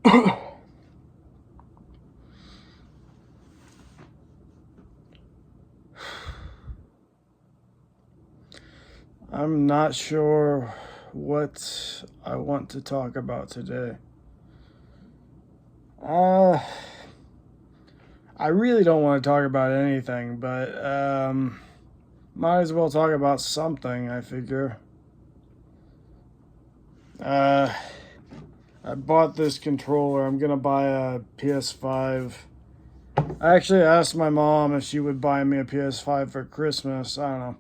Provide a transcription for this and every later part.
I'm not sure what I want to talk about today. Uh, I really don't want to talk about anything, but might as well talk about something, I figure. Uh, I bought this controller. I'm gonna buy a PS5. I actually asked my mom if she would buy me a PS5 for Christmas. I don't know.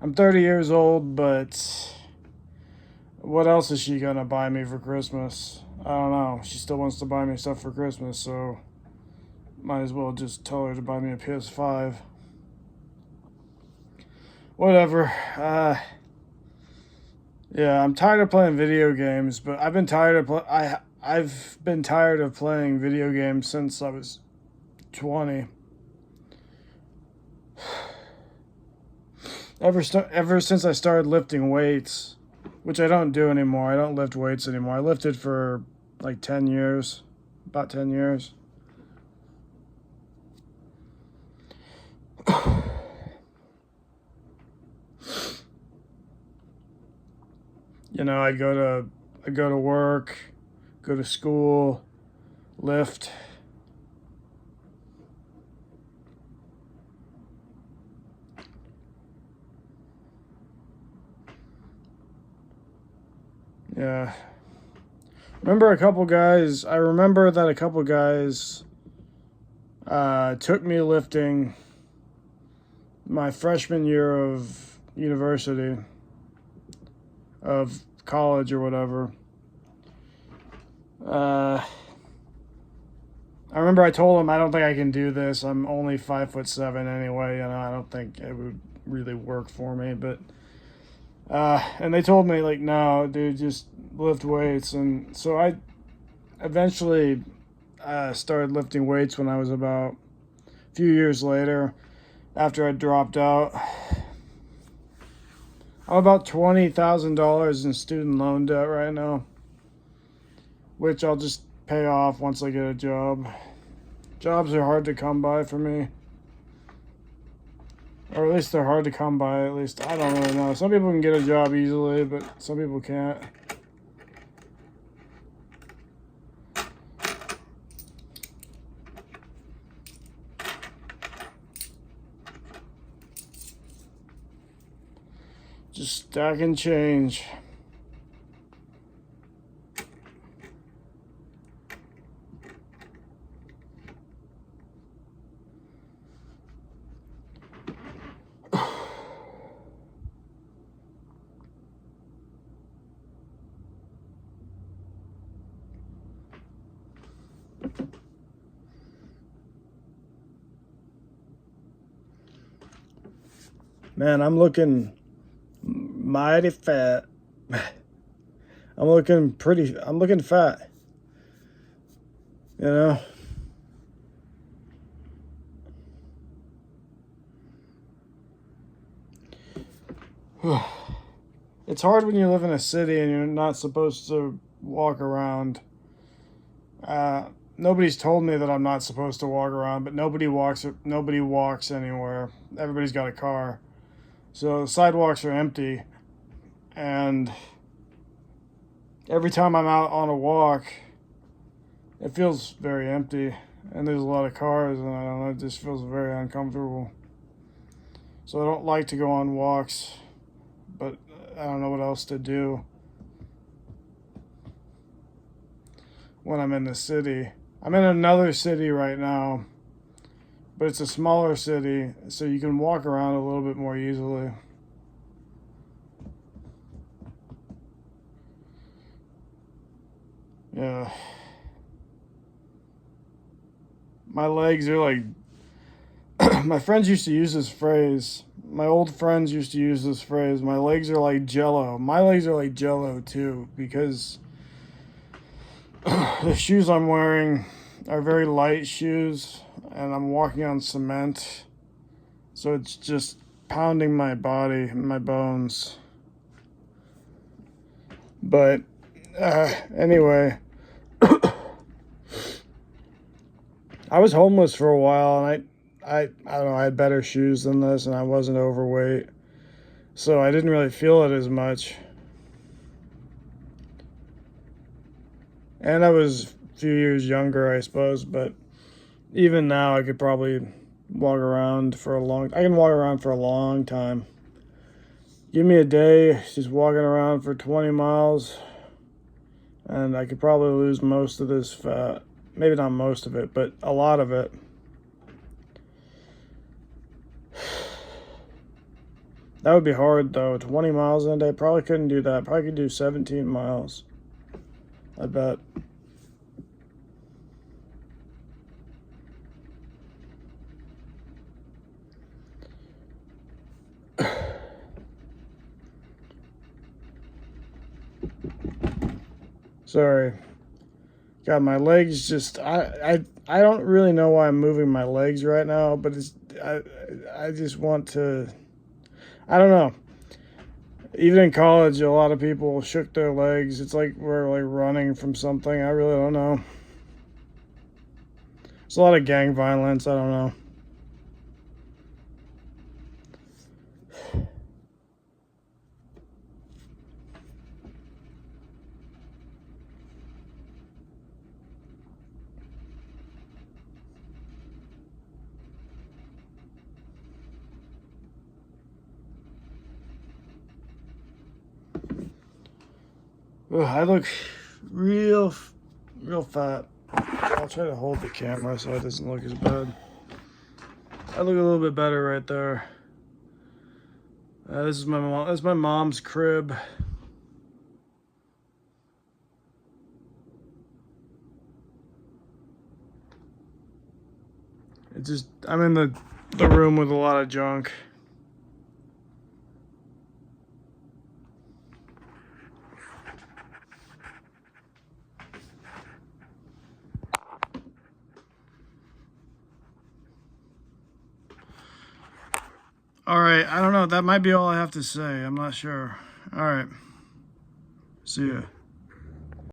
I'm 30 years old, but what else is she gonna buy me for Christmas? I don't know. She still wants to buy me stuff for Christmas, so might as well just tell her to buy me a PS5. Whatever. Yeah, I'm tired of playing video games, but I've been tired of playing video games since I was 20. Ever since I started lifting weights, which I don't do anymore. I don't lift weights anymore. I lifted for like 10 years, about 10 years. You know, I'd go to work, go to school, lift. Yeah. I remember that a couple guys took me lifting my freshman year of university, of college or whatever. I remember I told them I don't think I can do this. I'm only 5'7" anyway, and I don't think it would really work for me. But and they told me like, no, dude, just lift weights. And so I eventually started lifting weights when I was about a few years later, after I dropped out. I'm about $20,000 in student loan debt right now, which I'll just pay off once I get a job. Jobs are hard to come by for me. Or at least they're hard to come by, at least. I don't really know. Some people can get a job easily, but some people can't. Just stacking change. Man, I'm looking mighty fat. I'm looking fat. You know? It's hard when you live in a city and you're not supposed to walk around. Nobody's told me that I'm not supposed to walk around, but nobody walks. Nobody walks anywhere. Everybody's got a car, so the sidewalks are empty. And every time I'm out on a walk, it feels very empty, and there's a lot of cars, and I don't know, it just feels very uncomfortable. So I don't like to go on walks, but I don't know what else to do when I'm in the city. I'm in another city right now, but it's a smaller city, so you can walk around a little bit more easily. Yeah. My legs are like, my friends used to use this phrase. My old friends used to use this phrase. My legs are like jello. My legs are like jello too, because the shoes I'm wearing are very light shoes, and I'm walking on cement. So it's just pounding my body, my bones. But anyway, I was homeless for a while, and I don't know, I had better shoes than this, and I wasn't overweight, so I didn't really feel it as much. And I was a few years younger, I suppose, but even now I could probably walk around for a long, I can walk around for a long time. Give me a day just walking around for 20 miles, and I could probably lose most of this fat. Maybe not most of it, but a lot of it. That would be hard though. 20 miles in a day, probably couldn't do that. Probably could do 17 miles, I bet. Sorry. God, my legs just I don't really know why I'm moving my legs right now, but I just want to, I don't know. Even in college, a lot of people shook their legs. It's like we're like running from something. I really don't know. There's a lot of gang violence. I don't know. Ugh, I look real fat. I'll try to hold the camera so it doesn't look as bad. I look a little bit better right there. This is my mom. That's my mom's crib. It's just, I'm in the room with a lot of junk. All right, I don't know. That might be all I have to say. I'm not sure. All right. See ya.